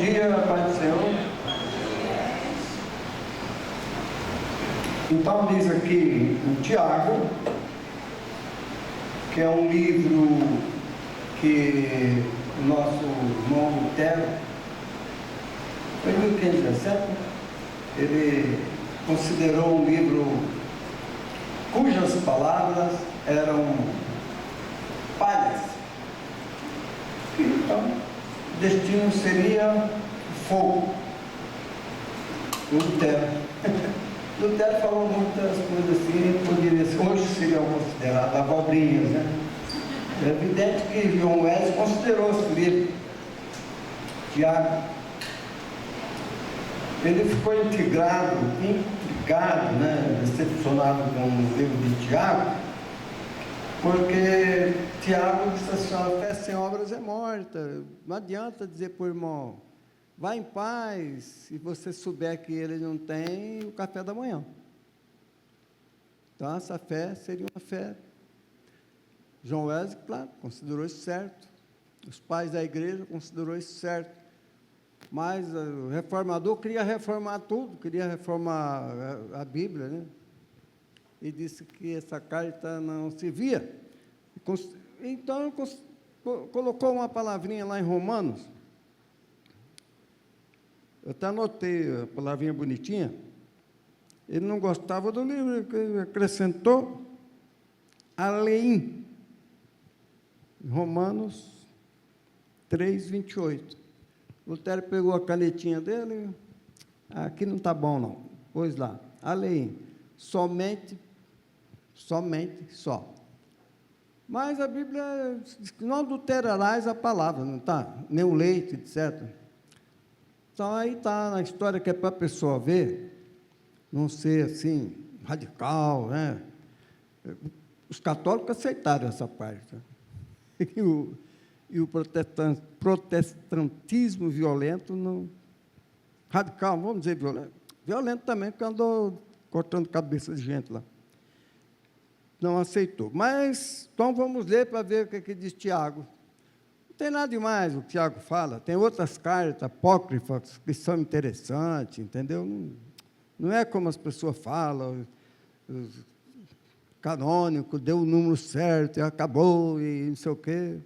dia, Pai do Senhor. Então diz aqui em Tiago, que é um livro que o nosso irmão Lutero, foi em 1517, ele considerou um livro cujas palavras eram palhas. Então, o destino seria fogo. Lutero. Lutero falou muitas coisas assim, poderia ser, hoje seriam consideradas abobrinhas, né? É evidente que João Wesley considerou esse livro. Tiago. Ele ficou intrigado, né, decepcionado com o livro de Tiago, porque Tiago disse assim: a fé sem obras é morta. Não adianta dizer para o irmão, vá em paz, se você souber que ele não tem o café da manhã. Então, essa fé seria uma fé. João Wesley, claro, considerou isso certo. Os pais da igreja considerou isso certo. Mas o reformador queria reformar tudo, queria reformar a Bíblia, né? E disse que essa carta não se via. Então, colocou uma palavrinha lá em Romanos. Eu até anotei a palavrinha bonitinha. Ele não gostava do livro, ele acrescentou além. Romanos 3, 28. Lutero pegou a canetinha dele, aqui não está bom não, pôs lá, além, somente, só. Mas a Bíblia diz que não adulterarás a palavra, não está? Nem o leite, etc. Então, aí está na história que é para a pessoa ver, não ser assim, radical, né? Os católicos aceitaram essa parte. E o protestantismo violento, não, radical, vamos dizer violento também, porque andou cortando cabeça de gente lá. Não aceitou. Mas, então vamos ler para ver o que diz Tiago. Não tem nada demais o que Tiago fala, tem outras cartas apócrifas que são interessantes, entendeu? Não é como as pessoas falam, canônico, deu o número certo e acabou, e não sei o quê.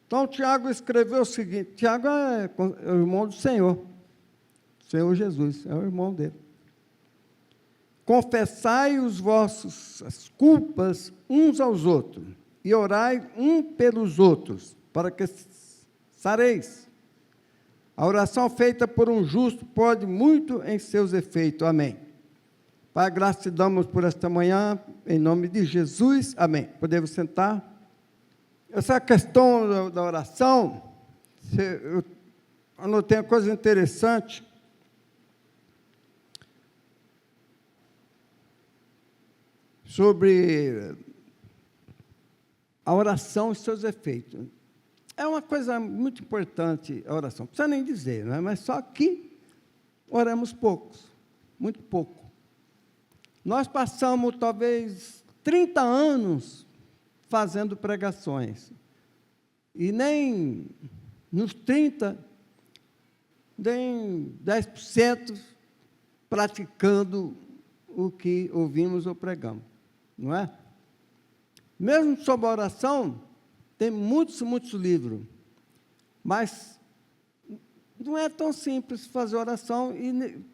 Então, Tiago escreveu o seguinte, Tiago é o irmão do Senhor Jesus, é o irmão dele. Confessai as vossas culpas uns aos outros, e orai um pelos outros, para que sareis. A oração feita por um justo pode muito em seus efeitos. Amém. Pai, graças te damos por esta manhã, em nome de Jesus. Amém. Podemos sentar? Essa questão da oração, eu anotei uma coisa interessante. Sobre a oração e seus efeitos. É uma coisa muito importante a oração, não precisa nem dizer, não é? Mas só que oramos poucos, muito pouco. Nós passamos talvez 30 anos fazendo pregações, e nem nos 30, nem 10% praticando o que ouvimos ou pregamos, não é? Mesmo sobre a oração, tem muitos livros, mas não é tão simples fazer oração.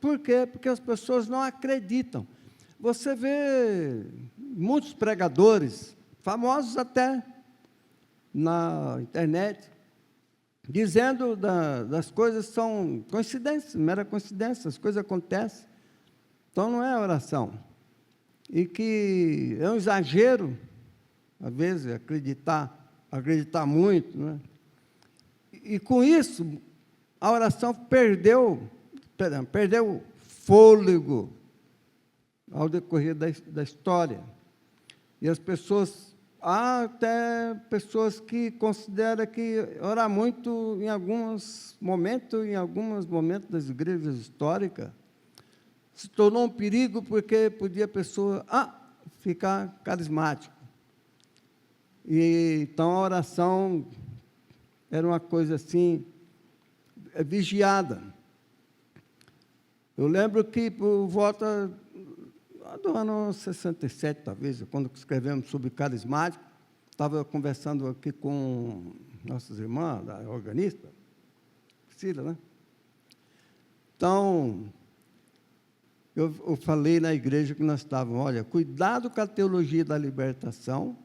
Por quê? Porque as pessoas não acreditam. Você vê muitos pregadores, famosos até na internet, dizendo das coisas são coincidências, mera coincidência, as coisas acontecem. Então, não é oração. E que é um exagero, às vezes, acreditar muito, não é? E com isso, a oração perdeu fôlego ao decorrer da história. E as pessoas, há até pessoas que consideram que orar muito em alguns momentos das igrejas históricas, se tornou um perigo, porque podia a pessoa ficar carismático. E então a oração era uma coisa assim, vigiada. Eu lembro que, por volta do ano 67, talvez, quando escrevemos sobre carismático, estava conversando aqui com nossas irmãs, da organista, Priscila, né? Então, eu falei na igreja que nós estávamos, olha, cuidado com a teologia da libertação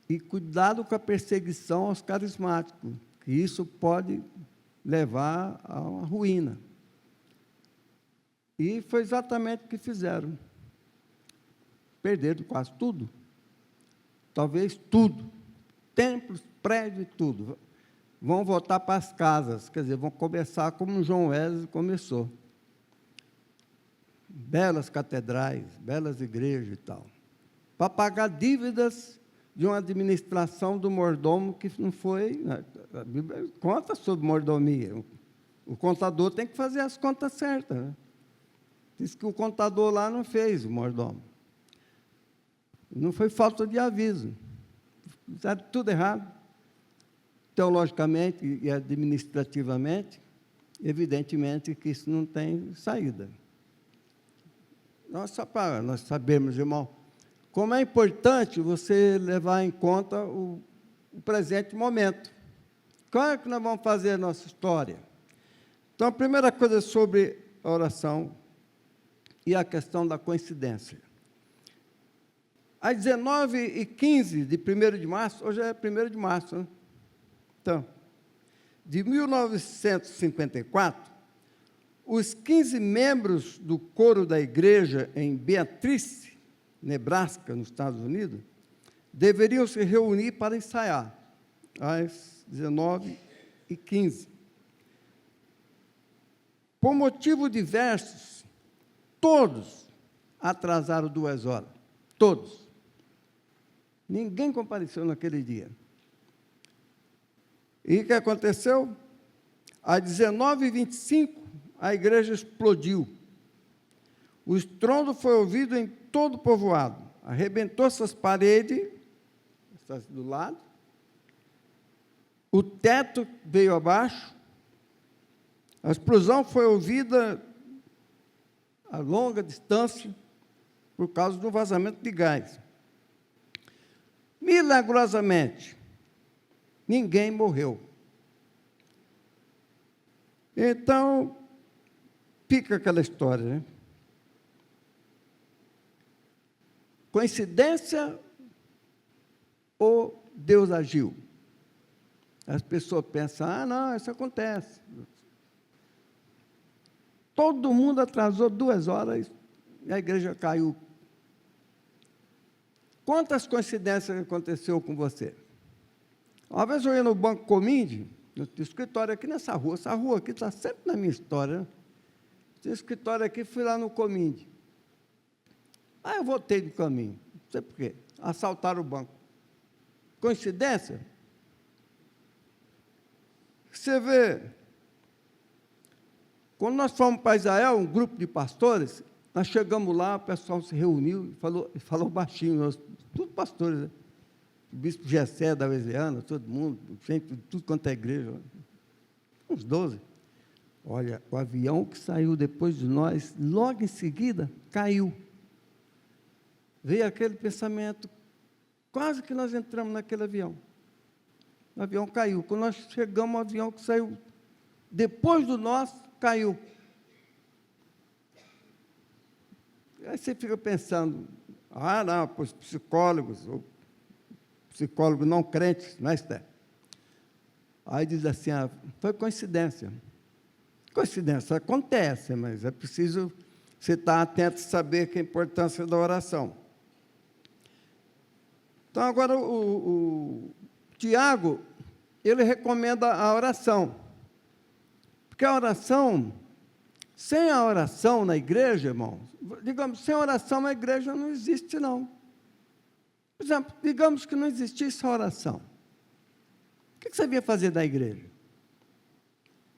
e cuidado com a perseguição aos carismáticos, que isso pode levar a uma ruína. E foi exatamente o que fizeram. Perderam quase tudo. Talvez tudo. Templos, prédios e tudo. Vão voltar para as casas, quer dizer, vão começar como João Wesley começou. Belas catedrais, belas igrejas e tal. Para pagar dívidas de uma administração do mordomo que não foi... A Bíblia conta sobre mordomia. O contador tem que fazer as contas certas, né? Diz que o contador lá não fez, o mordomo. Não foi falta de aviso. Fizeram tudo errado. Teologicamente e administrativamente, evidentemente que isso não tem saída. Só para nós sabermos, irmão, como é importante você levar em conta o presente momento. Como é que nós vamos fazer a nossa história? Então, a primeira coisa sobre a oração e a questão da coincidência. Às 19h15 de 1º de março, hoje é 1º de março, né? Então, de 1954, os 15 membros do coro da igreja em Beatrice, Nebraska, nos Estados Unidos, deveriam se reunir para ensaiar, às 19h15. Por motivos diversos, todos atrasaram 2 horas. Todos. Ninguém compareceu naquele dia. E o que aconteceu? Às 19h25, a igreja explodiu. O estrondo foi ouvido em todo o povoado. Arrebentou essas paredes, essas do lado. O teto veio abaixo. A explosão foi ouvida a longa distância por causa do vazamento de gás. Milagrosamente, ninguém morreu. Então, fica aquela história, né? Coincidência ou Deus agiu? As pessoas pensam, não, isso acontece. Todo mundo atrasou 2 horas e a igreja caiu. Quantas coincidências aconteceu com você? Uma vez eu ia no Banco Cominde, no escritório aqui nessa rua. Essa rua aqui está sempre na minha história, né? Tinha escritório aqui, fui lá no Cominde. Aí eu voltei do caminho. Não sei por quê. Assaltaram o banco. Coincidência? Você vê, quando nós fomos para Israel, um grupo de pastores, nós chegamos lá, o pessoal se reuniu e falou baixinho, nós, tudo pastores, né? O bispo Gessé da Wesleyana, todo mundo, gente, tudo quanto é igreja, uns 12. Olha, o avião que saiu depois de nós, logo em seguida, caiu. Veio aquele pensamento, quase que nós entramos naquele avião. O avião caiu. Quando nós chegamos, o avião que saiu depois do nosso, caiu. Aí você fica pensando, não, para os psicólogos, ou psicólogos não crentes, não é, Esther? Aí diz assim, foi coincidência. Coincidência acontece, mas é preciso você estar atento e saber que a importância da oração. Então, agora, o Tiago, ele recomenda a oração. Porque a oração, sem a oração na igreja, irmão, digamos, sem oração a igreja não existe, não. Por exemplo, digamos que não existisse a oração. O que você ia fazer da igreja?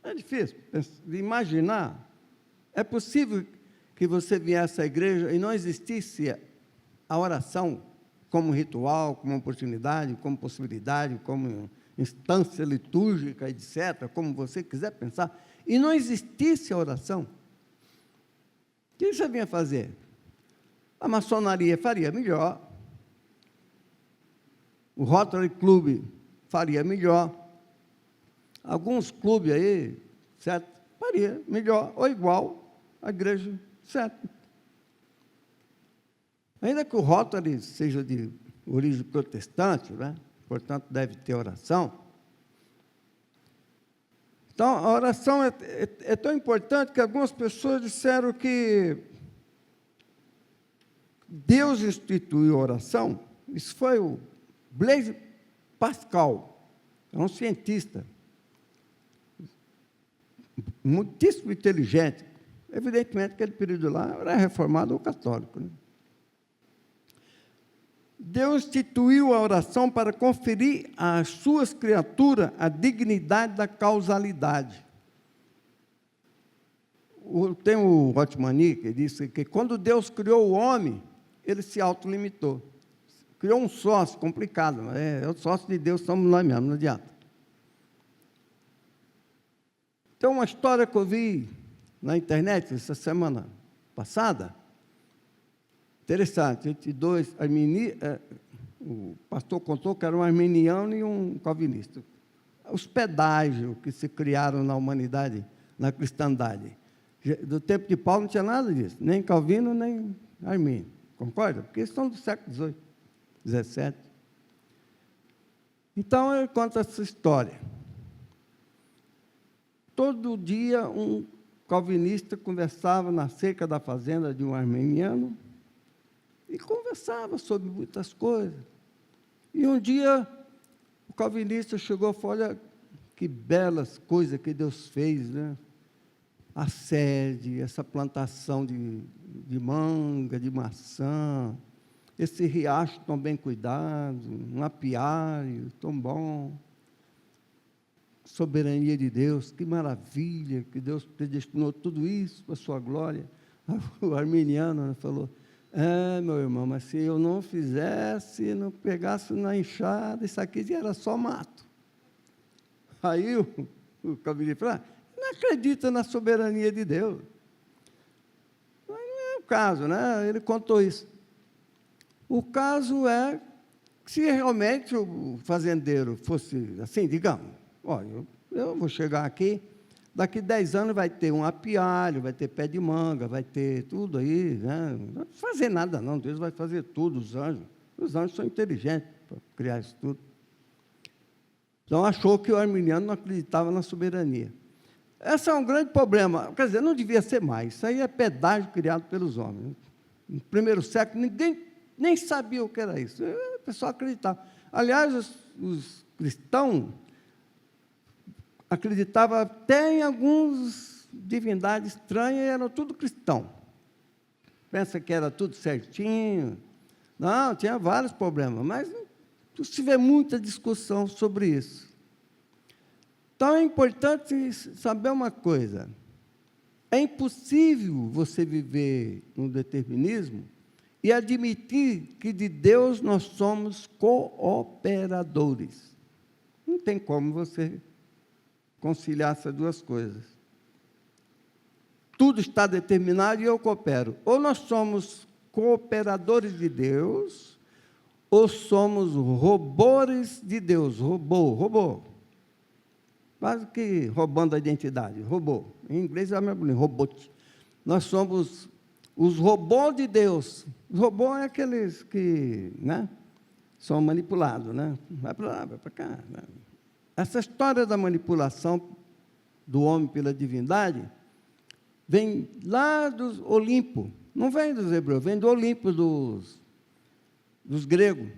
É difícil de imaginar. É possível que você viesse à igreja e não existisse a oração como ritual, como oportunidade, como possibilidade, como instância litúrgica, etc., como você quiser pensar, e não existisse a oração, o que você vinha fazer? A maçonaria faria melhor, o Rotary Club faria melhor, alguns clubes aí, certo? Faria melhor ou igual à igreja, certo? Ainda que o Rotary seja de origem protestante, né? Portanto, deve ter oração. Então, a oração é tão importante que algumas pessoas disseram que Deus instituiu a oração. Isso foi o Blaise Pascal, é um cientista, muitíssimo inteligente. Evidentemente, aquele período lá era reformado ou católico, né? Deus instituiu a oração para conferir às suas criaturas a dignidade da causalidade. Tem o Otmani, que disse que quando Deus criou o homem, ele se autolimitou. Criou um sócio complicado, mas o sócio de Deus somos nós mesmos, não adianta. Tem uma história que eu vi na internet essa semana passada, interessante, entre dois, o pastor contou que era um arminiano e um calvinista. Os pedágios que se criaram na humanidade, na cristandade. Do tempo de Paulo não tinha nada disso, nem Calvino, nem Armínio. Concorda? Porque eles são do século XVIII, XVII. Então, eu conto essa história. Todo dia, um calvinista conversava na cerca da fazenda de um arminiano e conversava sobre muitas coisas. E um dia, o calvinista chegou e falou: olha, que belas coisas que Deus fez, né? A sede, essa plantação de manga, de maçã, esse riacho tão bem cuidado, um apiário tão bom, soberania de Deus, que maravilha, que Deus predestinou tudo isso para a sua glória. O arminiano falou: meu irmão, mas se eu não fizesse, não pegasse na enxada, isso aqui já era só mato. Aí o calvinista falou: não acredita na soberania de Deus. Mas não é o caso, né? Ele contou isso. O caso é que se realmente o fazendeiro fosse assim, digamos, olha, eu vou chegar aqui, daqui 10 anos vai ter um apiário, vai ter pé de manga, vai ter tudo aí, né? Não vai fazer nada não, Deus vai fazer tudo, os anjos são inteligentes para criar isso tudo. Então achou que o arminiano não acreditava na soberania. Esse é um grande problema, quer dizer, não devia ser mais, isso aí é pedágio criado pelos homens. No primeiro século, ninguém nem sabia o que era isso, o pessoal acreditava. Aliás, os cristãos acreditavam até em algumas divindades estranhas, e eram tudo cristão. Pensa que era tudo certinho. Não, tinha vários problemas, mas se vê muita discussão sobre isso. Então, é importante saber uma coisa: é impossível você viver no determinismo e admitir que de Deus nós somos cooperadores. Não tem como você conciliar essas duas coisas. Tudo está determinado e eu coopero. Ou nós somos cooperadores de Deus, ou somos robôs de Deus. Robô. Quase que roubando a identidade. Robô. Em inglês é mais bonito, robot. Nós somos os robôs de Deus. Os robôs é aqueles que, né, são manipulados, né? Vai para lá, vai para cá. Né? Essa história da manipulação do homem pela divindade vem lá dos Olimpo. Não vem dos hebreus, vem do Olimpo, dos gregos.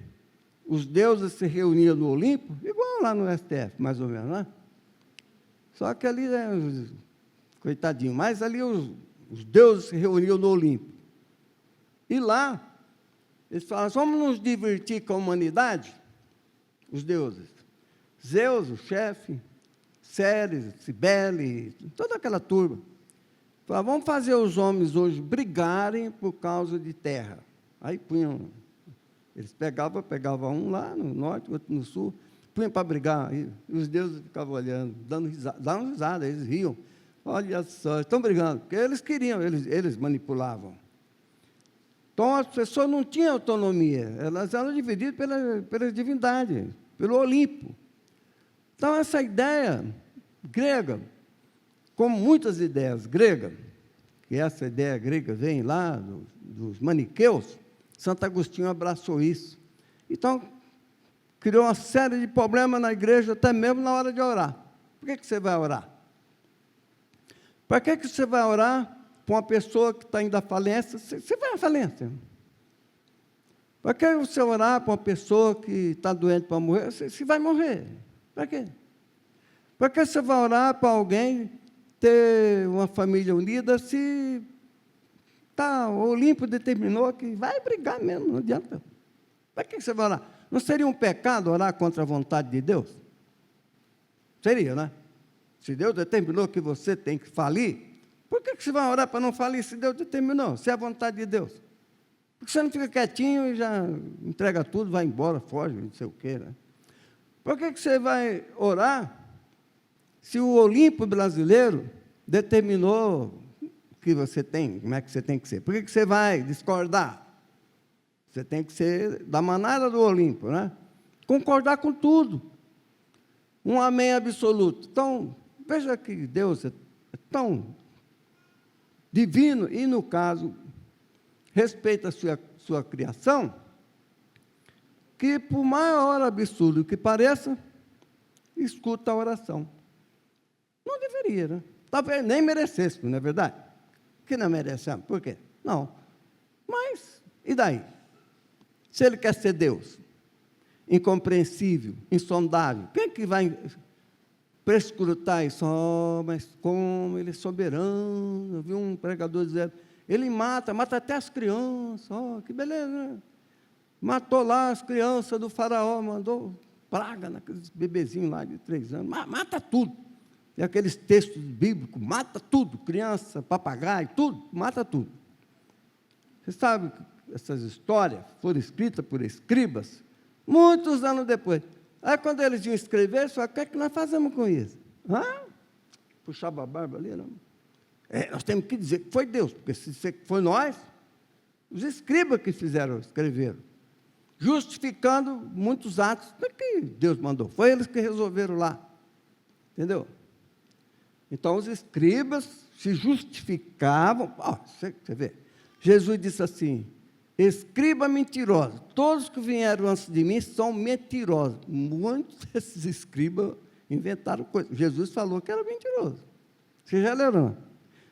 Os deuses se reuniam no Olimpo, igual lá no STF, mais ou menos, né? Só que ali, coitadinho, mas ali os deuses se reuniam no Olimpo. E lá, eles falaram: vamos nos divertir com a humanidade? Os deuses. Zeus, o chefe, Ceres, Cibele, toda aquela turma. Falaram: vamos fazer os homens hoje brigarem por causa de terra. Aí punham, eles pegavam um lá no norte, outro no sul, punham para brigar, e os deuses ficavam olhando, dando risada, eles riam. Olha só, estão brigando, porque eles queriam, eles manipulavam. Então, as pessoas não tinham autonomia, elas eram divididas pela divindade, pelo Olimpo. Então, essa ideia grega, como muitas ideias gregas, que essa ideia grega vem lá dos maniqueus, Santo Agostinho abraçou isso. Então, criou uma série de problemas na igreja, até mesmo na hora de orar. Por que você vai orar? Para que você vai orar para uma pessoa que está indo à falência? Você vai à falência. Para que você orar para uma pessoa que está doente para morrer? Você vai morrer. Para quê? Para que você vai orar para alguém ter uma família unida se o Olimpo determinou que vai brigar mesmo, não adianta. Para que você vai orar? Não seria um pecado orar contra a vontade de Deus? Seria, né? Se Deus determinou que você tem que falir, por que você vai orar para não falir se Deus determinou? Se é a vontade de Deus. Porque você não fica quietinho e já entrega tudo, vai embora, foge, não sei o quê, né? Por que você vai orar se o Olimpo brasileiro determinou que você tem, como é que você tem que ser? Por que você vai discordar? Você tem que ser da manada do Olimpo, né? Concordar com tudo. Um amém absoluto. Então, veja que Deus é tão divino e, no caso, respeita a sua criação, que, por maior absurdo que pareça, escuta a oração. Não deveria, né? Talvez nem merecesse, não é verdade? Que não merecemos. Por quê? Não. Mas, e daí? Se ele quer ser Deus, incompreensível, insondável, quem é que vai prescrutar isso? Oh, mas como ele é soberano. Eu vi um pregador dizendo, ele mata até as crianças. Oh, que beleza, né? Matou lá as crianças do faraó, mandou praga naqueles bebezinhos lá de 3 anos, mata tudo. E aqueles textos bíblicos, mata tudo, criança, papagaio, tudo, mata tudo. Você sabe que essas histórias foram escritas por escribas muitos anos depois. Aí, quando eles iam escrever, eles falaram, o que é que nós fazemos com isso? Puxava a barba ali, não. Nós temos que dizer que foi Deus, porque se foi nós, os escribas que escreveram, justificando muitos atos que Deus mandou. Foi eles que resolveram lá. Entendeu? Então, os escribas se justificavam. Você vê, Jesus disse assim, escriba mentiroso, todos que vieram antes de mim são mentirosos. Muitos desses escribas inventaram coisas. Jesus falou que era mentiroso. Vocês já leram?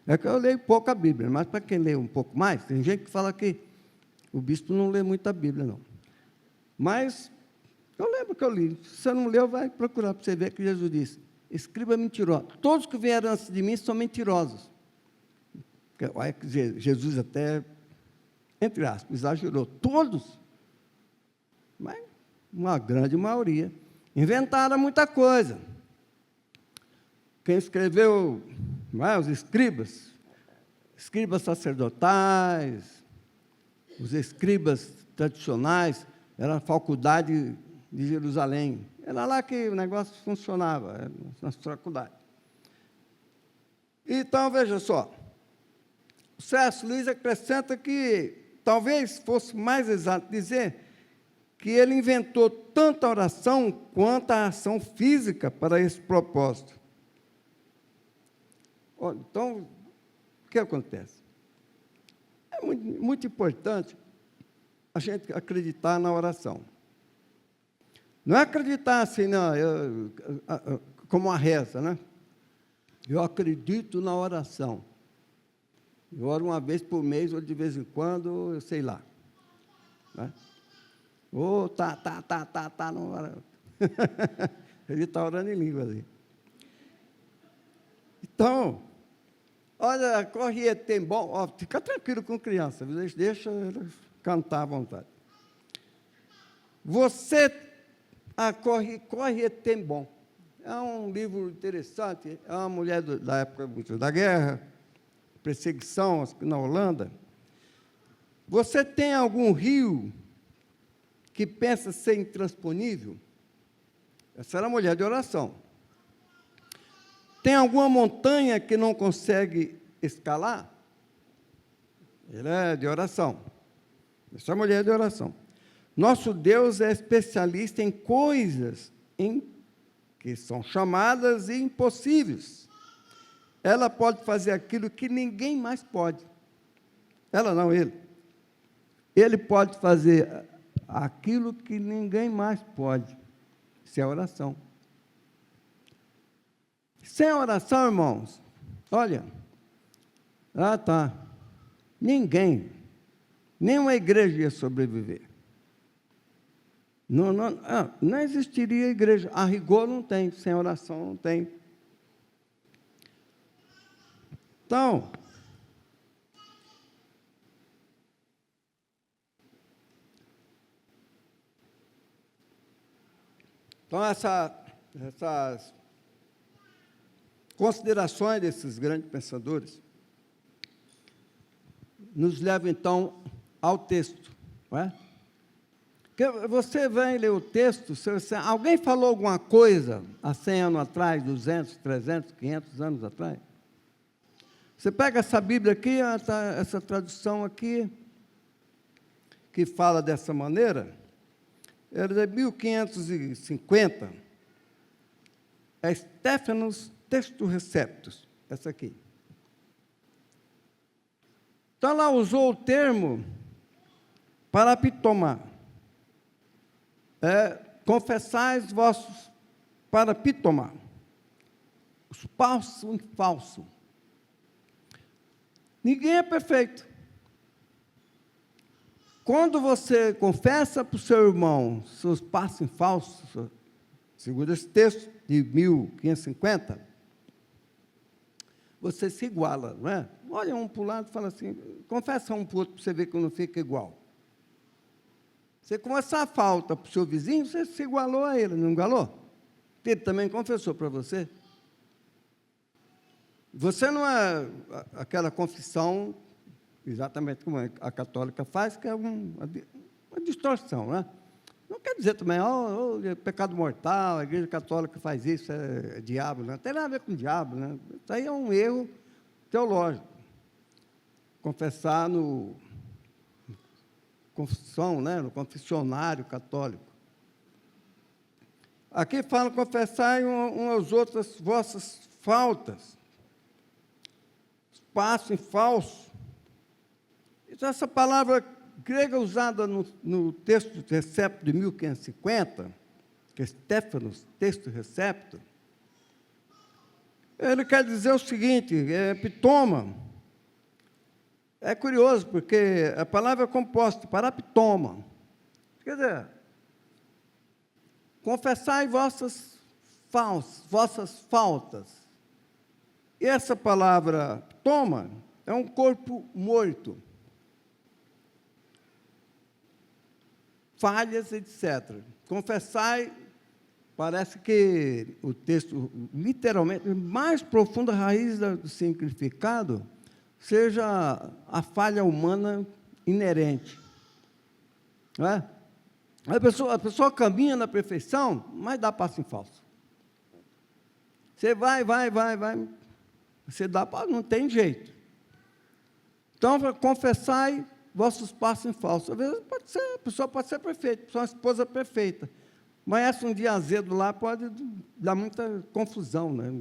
É que eu leio pouco a Bíblia, mas para quem lê um pouco mais, tem gente que fala que o bispo não lê muito a Bíblia, não. Mas eu lembro que eu li. Se você não leu, vai procurar para você ver que Jesus disse, escriba mentiroso. Todos que vieram antes de mim são mentirosos. Olha que Jesus até, entre aspas, exagerou. Todos, mas uma grande maioria, inventaram muita coisa. Quem escreveu, os escribas sacerdotais, os escribas tradicionais, era a faculdade de Jerusalém. Era lá que o negócio funcionava, nas faculdades. Então, veja só, o C.S. Lewis acrescenta que talvez fosse mais exato dizer que ele inventou tanto a oração quanto a ação física para esse propósito. Então, o que acontece? É muito importante a gente acreditar na oração. Não é acreditar assim, não, como uma reza, né? Eu acredito na oração. Eu oro uma vez por mês, ou de vez em quando, eu sei lá. Né? Ou não ora. Ele está orando em língua ali. Então, olha, corre tem bom, fica tranquilo com criança, deixa eles cantar à vontade. Você corre tem bom. É um livro interessante, é uma mulher da época da guerra, perseguição na Holanda. Você tem algum rio que pensa ser intransponível? Essa era a mulher de oração. Tem alguma montanha que não consegue escalar? Ele é de oração. Essa é a mulher de oração. Nosso Deus é especialista em coisas que são chamadas impossíveis. Ela pode fazer aquilo que ninguém mais pode. Ela não, ele. Ele pode fazer aquilo que ninguém mais pode. Isso é oração. Sem oração, irmãos, olha, ninguém, nenhuma igreja ia sobreviver. Não existiria igreja. A rigor não tem, sem oração não tem. Então, essas considerações desses grandes pensadores nos levam, então, ao texto, não é? Porque você vai ler o texto, alguém falou alguma coisa há 100 anos atrás, 200, 300, 500 anos atrás? Você pega essa Bíblia aqui, essa tradução aqui, que fala dessa maneira, é de 1550, é Stephanus Textus Receptus, essa aqui. Então, ela usou o termo parapitoma. Confessais vossos parapitoma, os passos em falso. Ninguém é perfeito. Quando você confessa para o seu irmão seus passos em falso, segundo esse texto de 1550, você se iguala, não é? Olha um para o lado e fala assim, confessa um para o outro para você ver que não fica igual. Você confessar a falta para o seu vizinho, você se igualou a ele, não igualou? Ele também confessou para você. Você não é aquela confissão, exatamente como a católica faz, que é uma distorção, né? Não quer dizer também, pecado mortal, a igreja católica faz isso, é diabo, não tem nada a ver com diabo, né? Isso aí é um erro teológico. Confessar no confissão, né? No confessionário católico. Aqui fala confessar umas às outras vossas faltas, passo em falso. Então, essa palavra grega usada no texto de Recepto de 1550, que é Stephanus, texto Recepto, ele quer dizer o seguinte, pitoma. É curioso, porque a palavra é composta, parapitoma. Quer dizer, confessai vossas faltas. E essa palavra toma é um corpo morto. Falhas, etc. Confessai, parece que o texto, literalmente, mais profunda raiz do significado, seja a falha humana inerente. Não é? A pessoa caminha na perfeição, mas dá passo em falso. Você vai, você dá passo, não tem jeito. Então, confessai vossos passos em falso. Às vezes a pessoa pode ser perfeita, pode ser uma esposa perfeita, mas essa um dia azedo lá pode dar muita confusão, né?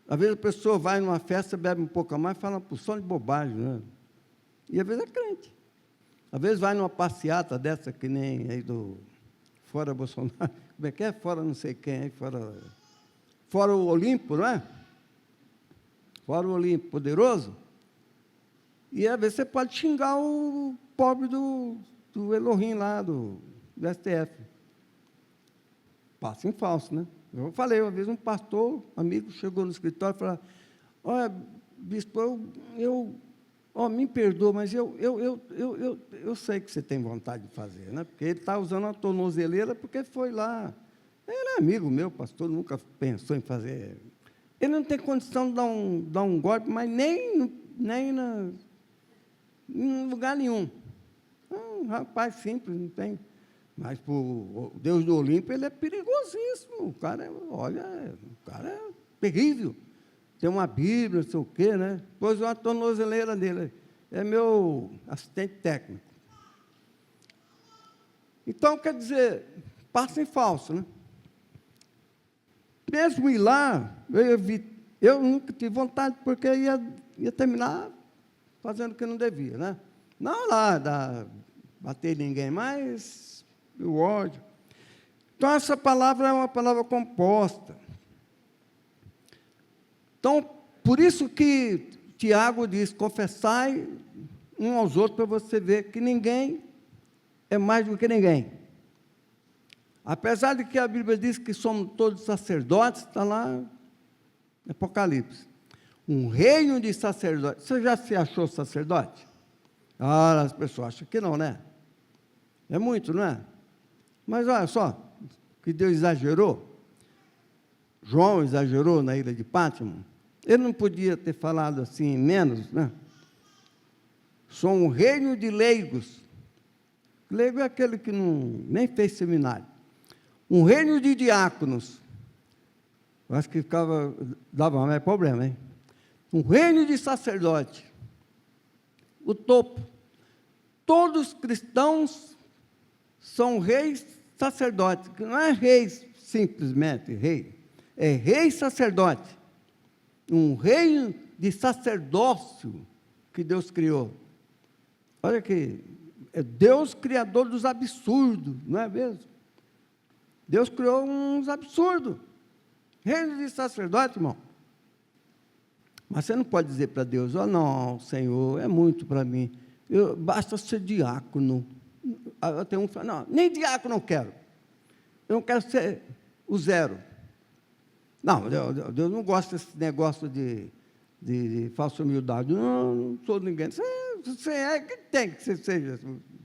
Às vezes a pessoa vai numa festa, bebe um pouco a mais, fala uma porção de bobagem, né? E às vezes é crente. Às vezes vai numa passeata dessa, que nem aí do fora Bolsonaro, como é que é? Fora não sei quem, aí fora o Olimpo, não é? Fora o Olimpo poderoso. E às vezes você pode xingar o pobre do Elohim lá, do STF. Passo em falso, né? Eu falei, uma vez um pastor, amigo, chegou no escritório e falou, olha, bispo, me perdoa, mas eu sei que você tem vontade de fazer, né? Porque ele está usando a tornozeleira porque foi lá. Ele é amigo meu, pastor, nunca pensou em fazer. Ele não tem condição de dar um golpe, mas nem em lugar nenhum. Um rapaz simples, não tem. Mas para o Deus do Olimpo, ele é perigosíssimo. O cara, olha, o cara é terrível. Tem uma Bíblia, não sei o quê, né? Pôs uma tornozeleira nele. É meu assistente técnico. Então, quer dizer, passa em falso, né? Mesmo ir lá, eu nunca tive vontade, porque ia terminar fazendo o que não devia, né? Não lá, bater em ninguém, mas o ódio. Então, essa palavra é uma palavra composta. Então, por isso que Tiago diz, confessai um aos outros, para você ver que ninguém é mais do que ninguém. Apesar de que a Bíblia diz que somos todos sacerdotes, está lá em Apocalipse. Um reino de sacerdotes. Você já se achou sacerdote? Ah, as pessoas acham que não, né? É muito, não é? Mas olha só, que Deus exagerou. João exagerou na ilha de Pátimo. Ele não podia ter falado assim menos, né? Sou um reino de leigos. Leigo é aquele que nem fez seminário. Um reino de diáconos. Eu acho que dava mais problema, hein? Um reino de sacerdote. O topo. Todos os cristãos são reis sacerdotes, que não é reis simplesmente rei, é rei sacerdote. Um reino de sacerdócio que Deus criou. Olha que é Deus criador dos absurdos, não é mesmo? Deus criou uns absurdos. Reino de sacerdote, irmão. Mas você não pode dizer para Deus, oh, não, Senhor, é muito para mim. Basta ser diácono. Eu tenho um que fala, não, nem diácono eu quero. Eu não quero ser o zero. Não, Deus não gosta desse negócio de falsa humildade. Não sou ninguém. Você é que tem que você seja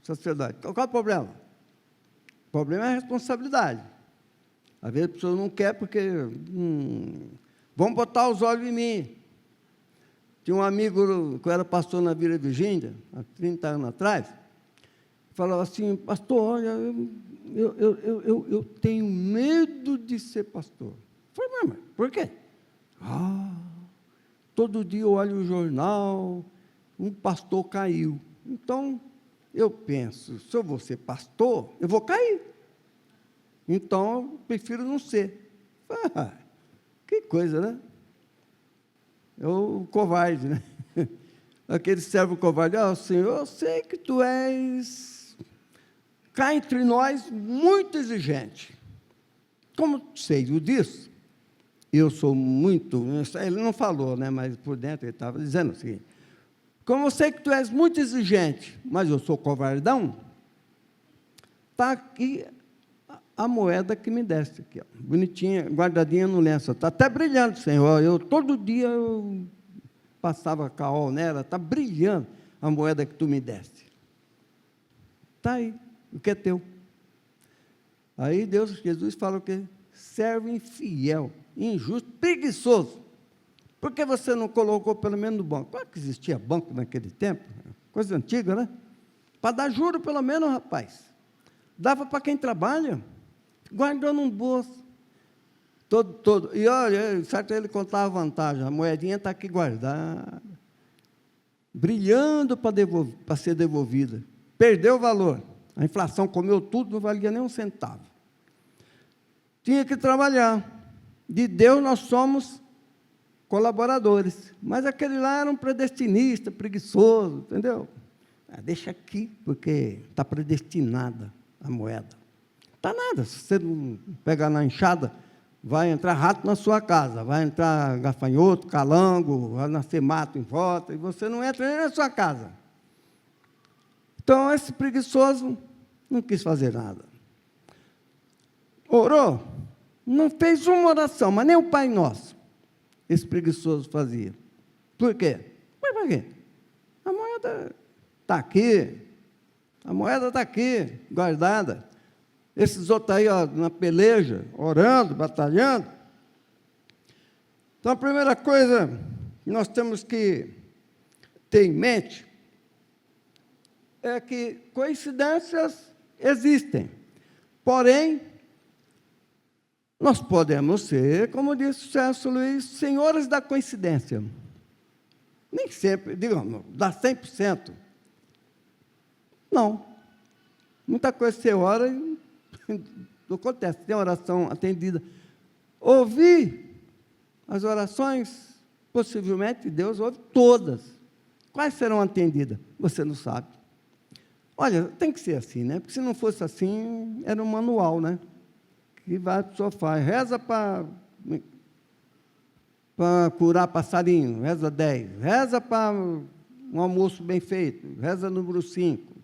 sacerdote. Qual é o problema? O problema é a responsabilidade. Às vezes a pessoa não quer porque vão botar os olhos em mim. Tinha um amigo que eu era pastor na Vila Virgínia, há 30 anos atrás, falava assim, pastor, olha, eu tenho medo de ser pastor. Eu falei, mas por quê? Todo dia eu olho o jornal, um pastor caiu. Então, eu penso, se eu vou ser pastor, eu vou cair. Então, eu prefiro não ser. Que coisa, né? É o covarde, né? Aquele servo covarde, Senhor, eu sei que tu és, cá entre nós, muito exigente. Como sei disso, eu sou muito, ele não falou, né, mas por dentro ele estava dizendo o seguinte, como eu sei que tu és muito exigente, mas eu sou covardão, está aqui a moeda que me deste, aqui, ó, bonitinha, guardadinha no lenço, está até brilhando, Senhor, todo dia eu passava caol nela, está brilhando a moeda que tu me deste. Está aí, o que é teu. Aí Jesus fala o quê? Servo infiel, injusto, preguiçoso. Por que você não colocou pelo menos no banco? Claro que existia banco naquele tempo, coisa antiga, né? Para dar juro pelo menos, rapaz. Dava para quem trabalha, guardou num bolso. Todo. E olha, certo, ele contava a vantagem, a moedinha está aqui guardada, brilhando para ser devolvida. Perdeu o valor. A inflação comeu tudo, não valia nem um centavo. Tinha que trabalhar. De Deus nós somos colaboradores. Mas aquele lá era um predestinista, preguiçoso, entendeu? Deixa aqui, porque está predestinada a moeda. Está nada, se você não pegar na enxada, vai entrar rato na sua casa, vai entrar gafanhoto, calango, vai nascer mato em volta, e você não entra nem na sua casa. Então, esse preguiçoso não quis fazer nada. Orou, não fez uma oração, mas nem o Pai Nosso, esse preguiçoso fazia. Por quê? Por quê? A moeda está aqui, a moeda está aqui, guardada. Esses outros aí, na peleja, orando, batalhando. Então, a primeira coisa que nós temos que ter em mente é que coincidências existem. Porém, nós podemos ser, como disse o César Luiz, senhores da coincidência. Nem sempre, digamos, dá 100%. Não. Muita coisa você ora e não acontece. Tem oração atendida. Ouvir as orações, possivelmente Deus ouve todas. Quais serão atendidas? Você não sabe. Olha, tem que ser assim, né? Porque se não fosse assim, era um manual, né? Que vai para o sofá, reza para curar passarinho, reza 10, reza para um almoço bem feito, reza número 5,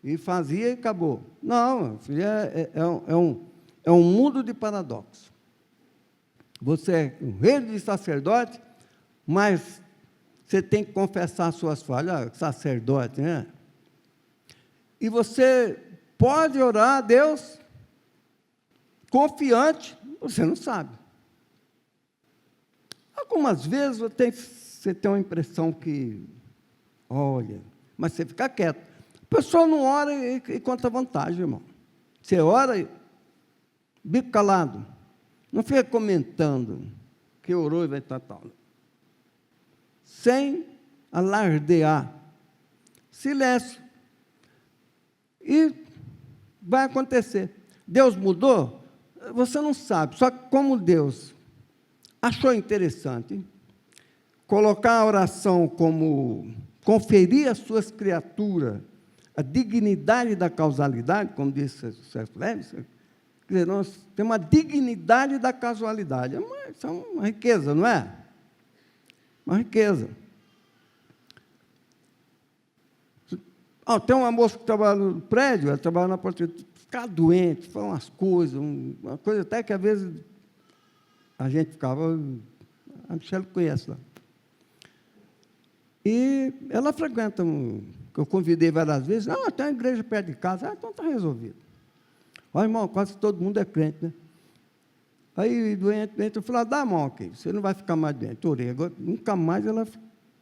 e fazia e acabou. Não, filho, é um mundo de paradoxo. Você é um rei de sacerdote, mas você tem que confessar suas falhas, sacerdote, né? E você pode orar a Deus confiante, você não sabe. Algumas vezes você tem uma impressão que, olha, mas você fica quieto. O pessoal não ora e conta vantagem, irmão. Você ora, bico calado. Não fica comentando que orou e vai estar tal. Sem alardear. Silêncio. E vai acontecer. Deus mudou? Você não sabe. Só que como Deus achou interessante colocar a oração como conferir às suas criaturas a dignidade da causalidade, como disse o César Leves, quer dizer, nós temos uma dignidade da casualidade. Isso é uma riqueza, não é? Uma riqueza. Tem uma moça que trabalha no prédio, ela trabalha na porta, ficar doente, fala umas coisas, uma coisa até que às vezes a gente ficava, a Michelle conhece lá. E ela frequenta, que eu convidei várias vezes, tem uma igreja perto de casa, então está resolvido. Olha, irmão, quase todo mundo é crente, né? Aí, doente, eu falei, dá a mão aqui, você não vai ficar mais doente. Eu orei, agora, nunca mais ela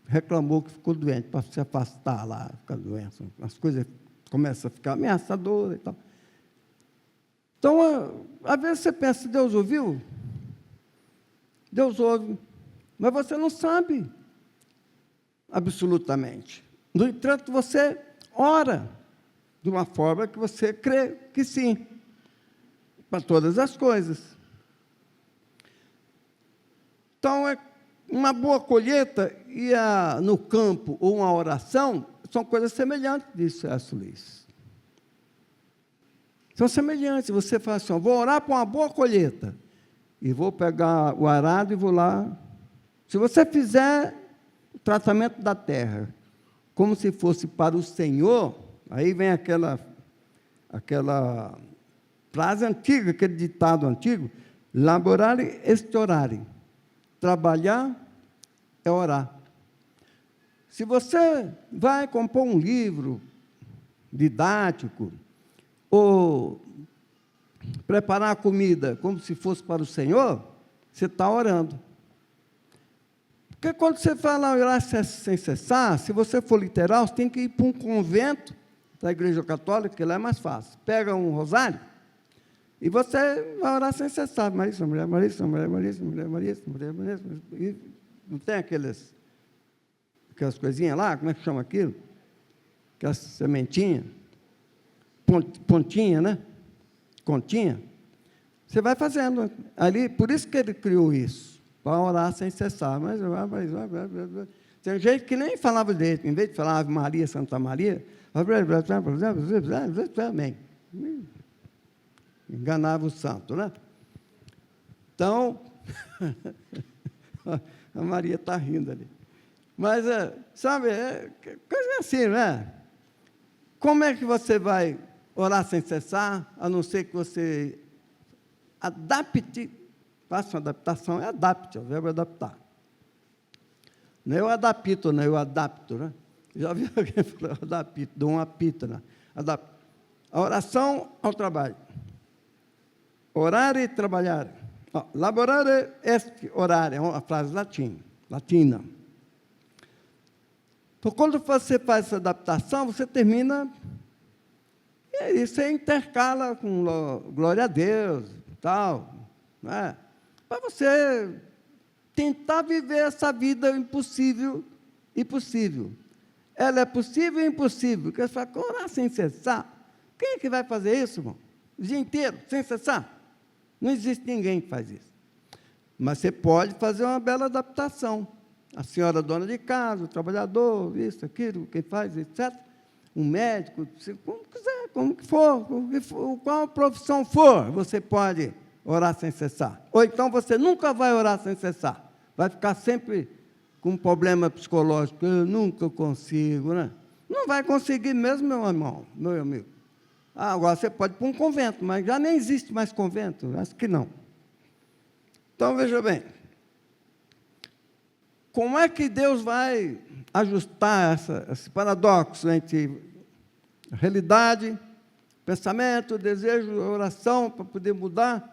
reclamou que ficou doente, para se afastar lá, ficar doente. As coisas começam a ficar ameaçadoras e tal. Então, às vezes você pensa, Deus ouviu? Deus ouve, mas você não sabe absolutamente. No entanto, você ora de uma forma que você crê que sim, para todas as coisas. Então, uma boa colheita e no campo ou uma oração são coisas semelhantes, disse César Luiz. São semelhantes. Você fala assim, vou orar para uma boa colheita e vou pegar o arado e vou lá. Se você fizer o tratamento da terra como se fosse para o Senhor, aí vem aquela frase antiga, aquele ditado antigo, laborare est orare. Trabalhar é orar. Se você vai compor um livro didático, ou preparar a comida como se fosse para o Senhor, você está orando. Porque quando você fala orar sem cessar, se você for literal, você tem que ir para um convento da Igreja Católica, que lá é mais fácil. Pega um rosário e você vai orar sem cessar. Maria, Maria, Maria, Maria, Maria, Maria, Maria, Maria, Maria, Maria. Não tem aquelas coisinhas lá, como é que chama aquilo? Aquelas sementinhas, pontinha, né? Continha. Você vai fazendo ali, por isso que ele criou isso, para orar sem cessar. Mas tem gente que nem falava direito, em vez de falar Ave Maria, Santa Maria, amém. Enganava o santo, né? Então, a Maria está rindo ali. Mas, sabe, coisa assim, né? Como é que você vai orar sem cessar, a não ser que você adapte, faça uma adaptação, adapte, o verbo adaptar. Não é eu adapto, não é eu adapto, né? Já viu alguém falar adapto, dou uma pita, né? Adapto. A oração ao trabalho. Orar e trabalhar. Laborare est orare, é uma frase latina. Então, quando você faz essa adaptação, você termina E aí você intercala com glória a Deus, tal, né? Para você tentar viver essa vida impossível e possível. Ela é possível e impossível, porque você fala, orar sem cessar. Quem é que vai fazer isso, irmão? O dia inteiro, sem cessar? Não existe ninguém que faz isso. Mas você pode fazer uma bela adaptação. A senhora dona de casa, o trabalhador, isso, aquilo, quem faz, etc. Um médico, como quiser, como que for, qual profissão for, você pode orar sem cessar. Ou então você nunca vai orar sem cessar. Vai ficar sempre com um problema psicológico. Eu nunca consigo, né? Não vai conseguir mesmo, meu irmão, meu amigo. Agora você pode ir para um convento, mas já nem existe mais convento, acho que não. Então, veja bem, como é que Deus vai ajustar esse paradoxo entre realidade, pensamento, desejo, oração, para poder mudar?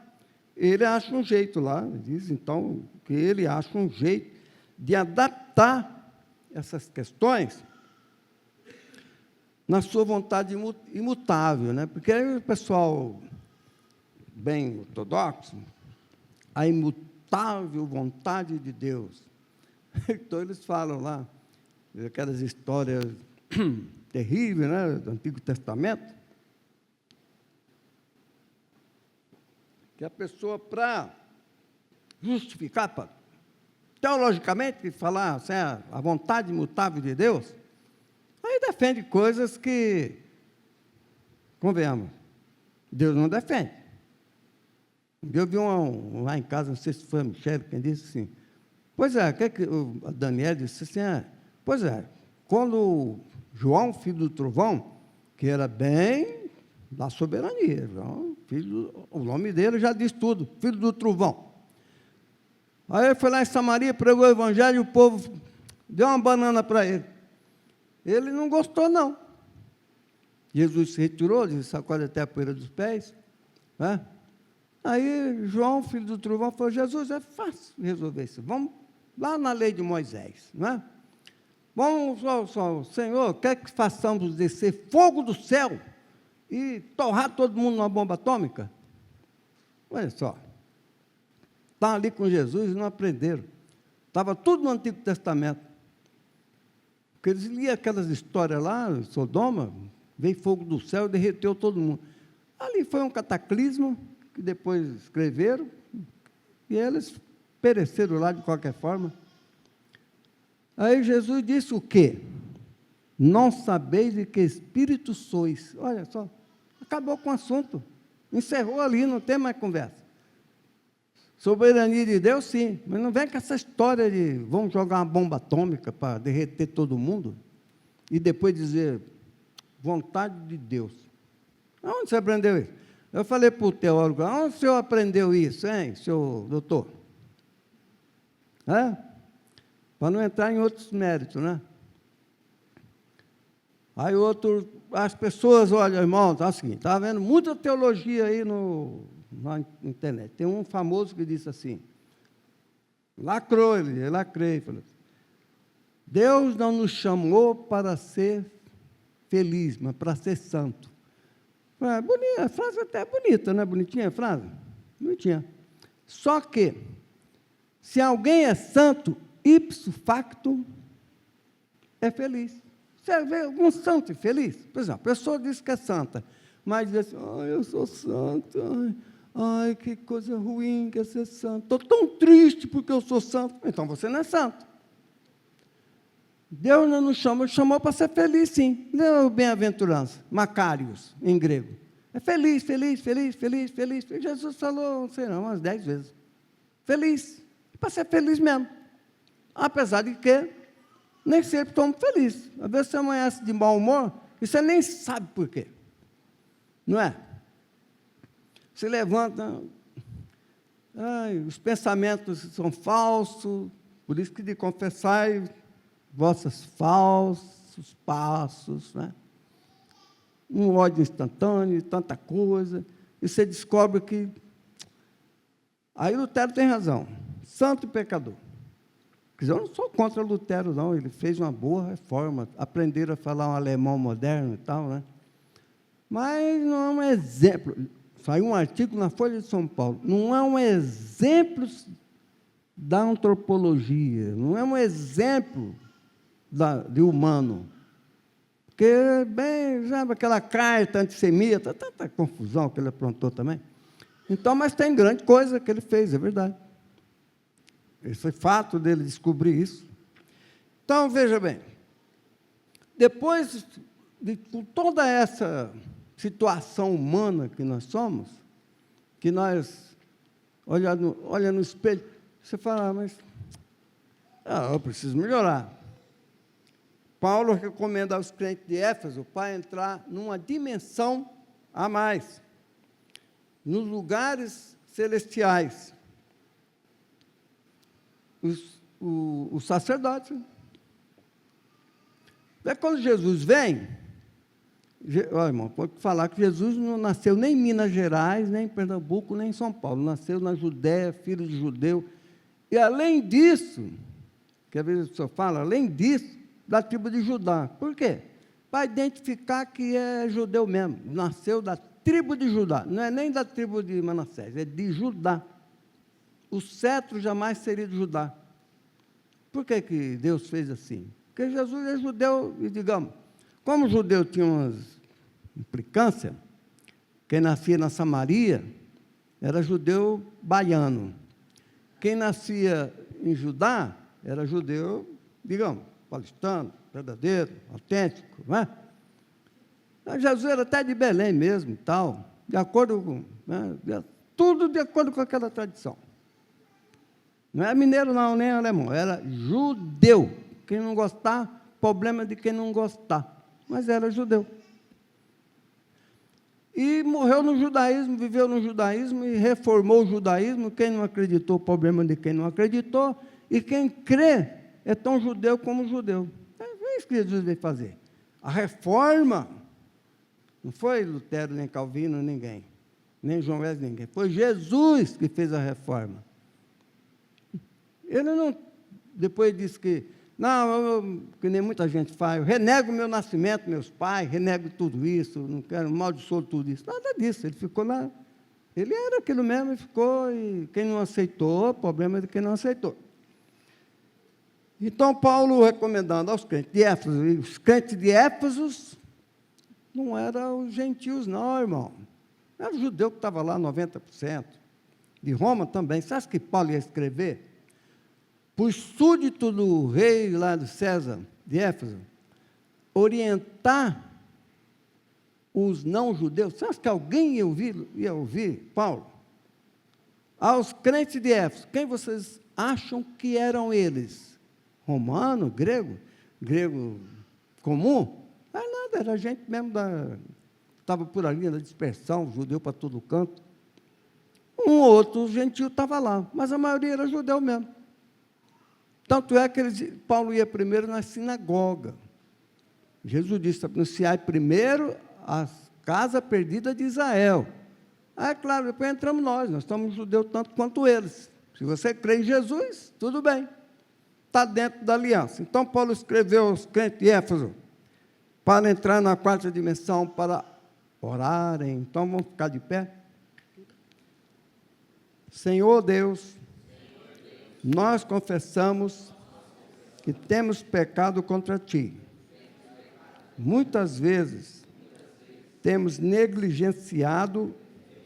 Ele acha um jeito lá, diz então que ele acha um jeito de adaptar essas questões na sua vontade imutável, né? Porque aí o pessoal bem ortodoxo, a imutável vontade de Deus. Então, eles falam lá, aquelas histórias terríveis, né, do Antigo Testamento, que a pessoa, para justificar, teologicamente, falar assim, a vontade imutável de Deus, aí defende coisas que, convenhamos, Deus não defende. Eu vi lá em casa, não sei se foi a Michele quem disse assim, pois é, o Daniel disse assim, pois é, quando João, filho do trovão, que era bem da soberania, João, o nome dele já diz tudo, filho do trovão. Aí ele foi lá em Samaria, pregou o evangelho, e o povo deu uma banana para ele. Ele não gostou, não. Jesus se retirou, disse, sacode até a poeira dos pés, né? Aí João, filho do trovão, falou, Jesus, é fácil resolver isso. Vamos lá na lei de Moisés, não é? Vamos, Senhor, quer que façamos descer fogo do céu e torrar todo mundo numa bomba atômica? Olha só. Estavam ali com Jesus e não aprenderam. Estava tudo no Antigo Testamento. Porque eles liam aquelas histórias lá, Sodoma, veio fogo do céu e derreteu todo mundo. Ali foi um cataclismo, que depois escreveram, e eles pereceram lá de qualquer forma. Aí Jesus disse o quê? Não sabeis de que espírito sois. Olha só, acabou com o assunto. Encerrou ali, não tem mais conversa. Soberania de Deus, sim, mas não vem com essa história de vamos jogar uma bomba atômica para derreter todo mundo e depois dizer vontade de Deus. Onde você aprendeu isso? Eu falei para o teólogo, onde o senhor aprendeu isso, hein, senhor doutor? Para não entrar em outros méritos, né? Aí as pessoas, olha, irmão, tá o seguinte, está vendo muita teologia aí na internet. Tem um famoso que disse assim, lacrei, falou, Deus não nos chamou para ser feliz, mas para ser santo. Bonita, a frase até é bonita, não é bonitinha a frase? Bonitinha. Só que, se alguém é santo, ipso facto, é feliz. Você vê algum santo feliz? Por exemplo, a pessoa diz que é santa, mas diz assim, eu sou santo, ai, que coisa ruim que é ser santo, estou tão triste porque eu sou santo. Então, você não é santo. Deus não nos chamou para ser feliz, sim. Não é bem-aventurança, Macários, em grego. É feliz, feliz, feliz, feliz, feliz. Jesus falou, não sei não, umas 10 vezes. Feliz, para ser feliz mesmo. Apesar de que nem sempre estamos felizes. Às vezes você amanhece de mau humor e você nem sabe por quê. Não é? Se levanta, os pensamentos são falsos, por isso que de confessai vossos falsos passos, né? Um ódio instantâneo, tanta coisa, e você descobre que... Aí Lutero tem razão, santo e pecador. Quer dizer, eu não sou contra Lutero, não, ele fez uma boa reforma, aprenderam a falar um alemão moderno e tal, né? mas não é um exemplo. Saiu um artigo na Folha de São Paulo. Não é um exemplo da antropologia, não é um exemplo de humano. Porque, bem, sabe, aquela carta antissemita, tanta confusão que ele aprontou também. Então, mas tem grande coisa que ele fez, é verdade. Esse fato dele descobrir isso. Então, veja bem, depois de toda essa situação humana que nós somos, que nós, olha no espelho, você fala, mas eu preciso melhorar. Paulo recomenda aos crentes de Éfeso para entrar numa dimensão a mais, nos lugares celestiais. Os sacerdotes. É quando Jesus vem, olha, irmão, pode falar que Jesus não nasceu nem em Minas Gerais, nem em Pernambuco, nem em São Paulo. Nasceu na Judéia, filho de judeu. E, além disso, que às vezes o senhor fala, além disso, da tribo de Judá. Por quê? Para identificar que é judeu mesmo. Nasceu da tribo de Judá. Não é nem da tribo de Manassés, é de Judá. O cetro jamais seria de Judá. Por que que Deus fez assim? Porque Jesus é judeu, e digamos, como o judeu tinha umas implicâncias, quem nascia na Samaria era judeu baiano. Quem nascia em Judá era judeu, digamos, paulistano, verdadeiro, autêntico, não é? Então, Jesus era até de Belém mesmo, tal, de acordo com, né, tudo de acordo com aquela tradição. Não era mineiro não, nem alemão, era judeu. Quem não gostar, problema de quem não gostar, mas era judeu. E morreu no judaísmo, viveu no judaísmo e reformou o judaísmo. Quem não acreditou, problema de quem não acreditou, e quem crê é tão judeu como judeu. É isso que Jesus veio fazer. A reforma, não foi Lutero, nem Calvino, ninguém, nem João Wesley, ninguém. Foi Jesus que fez a reforma. Ele não, depois disse que, não, que nem muita gente faz, eu renego o meu nascimento, meus pais, renego tudo isso, não quero, maldiçoo tudo isso. Nada disso, ele ficou lá, ele era aquilo mesmo e ficou, e quem não aceitou, o problema é de quem não aceitou. Então, Paulo recomendando aos crentes de Éfeso, e os crentes de Éfeso não eram os gentios não, irmão, era o judeu que estava lá, 90%, de Roma também. Você acha que Paulo ia escrever? Por súdito do rei lá de César, de Éfeso, orientar os não-judeus. Você acha que alguém ia ouvir Paulo? Aos crentes de Éfeso, quem vocês acham que eram eles? Romano, grego? Grego comum? Não era nada, era gente mesmo estava por ali, na dispersão, judeu para todo canto. Um ou outro gentil estava lá, mas a maioria era judeu mesmo. Tanto é que Paulo ia primeiro na sinagoga. Jesus disse, anunciai primeiro a casa perdida de Israel. É claro, depois entramos nós somos judeus tanto quanto eles. Se você crê em Jesus, tudo bem. Está dentro da aliança. Então, Paulo escreveu aos crentes de Éfeso para entrar na quarta dimensão, para orarem. Então, vamos ficar de pé. Senhor Deus, nós confessamos que temos pecado contra Ti. Muitas vezes temos negligenciado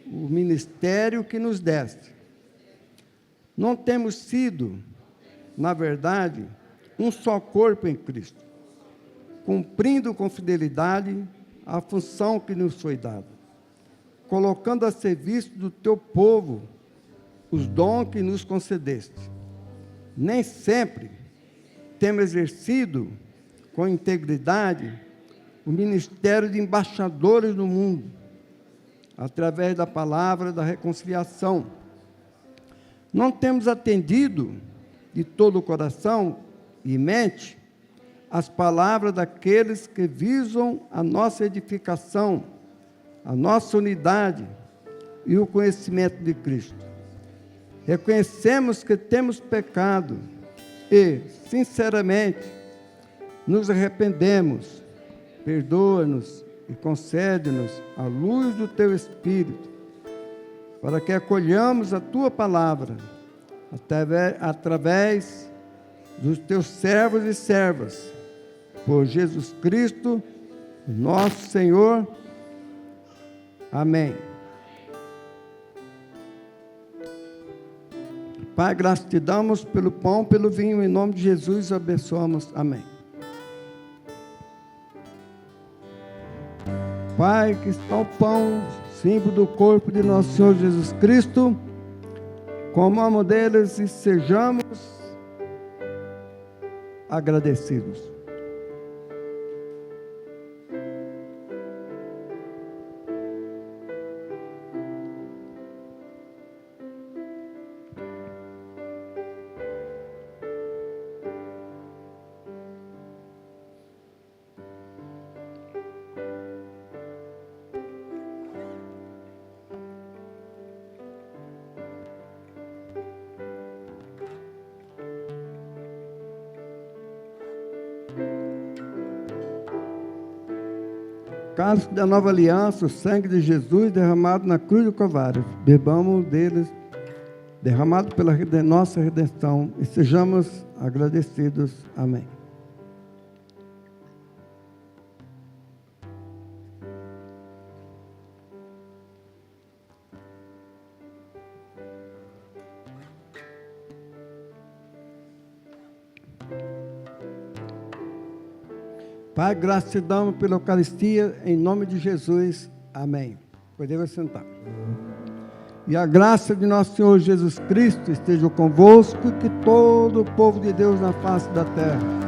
o ministério que nos deste. Não temos sido, na verdade, um só corpo em Cristo, cumprindo com fidelidade a função que nos foi dada, colocando a serviço do Teu povo os dons que nos concedeste. Nem sempre temos exercido com integridade o ministério de embaixadores no mundo, através da palavra da reconciliação. Não temos atendido de todo o coração e mente as palavras daqueles que visam a nossa edificação, a nossa unidade e o conhecimento de Cristo. Reconhecemos que temos pecado e, sinceramente, nos arrependemos. Perdoa-nos e concede-nos a luz do Teu Espírito, para que acolhamos a Tua palavra, através dos Teus servos e servas, por Jesus Cristo, nosso Senhor. Amém. Pai, graças te damos pelo pão, pelo vinho, em nome de Jesus, abençoamos. Amém. Pai, que está o pão, símbolo do corpo de nosso Senhor Jesus Cristo, comamos deles e sejamos agradecidos. Cálice da nova aliança, o sangue de Jesus derramado na cruz do Calvário. Bebamos deles, derramado pela nossa redenção, e sejamos agradecidos. Amém. Pai, graças te damos pela Eucaristia, em nome de Jesus. Amém. Podemos sentar. E a graça de nosso Senhor Jesus Cristo esteja convosco, e que todo o povo de Deus na face da terra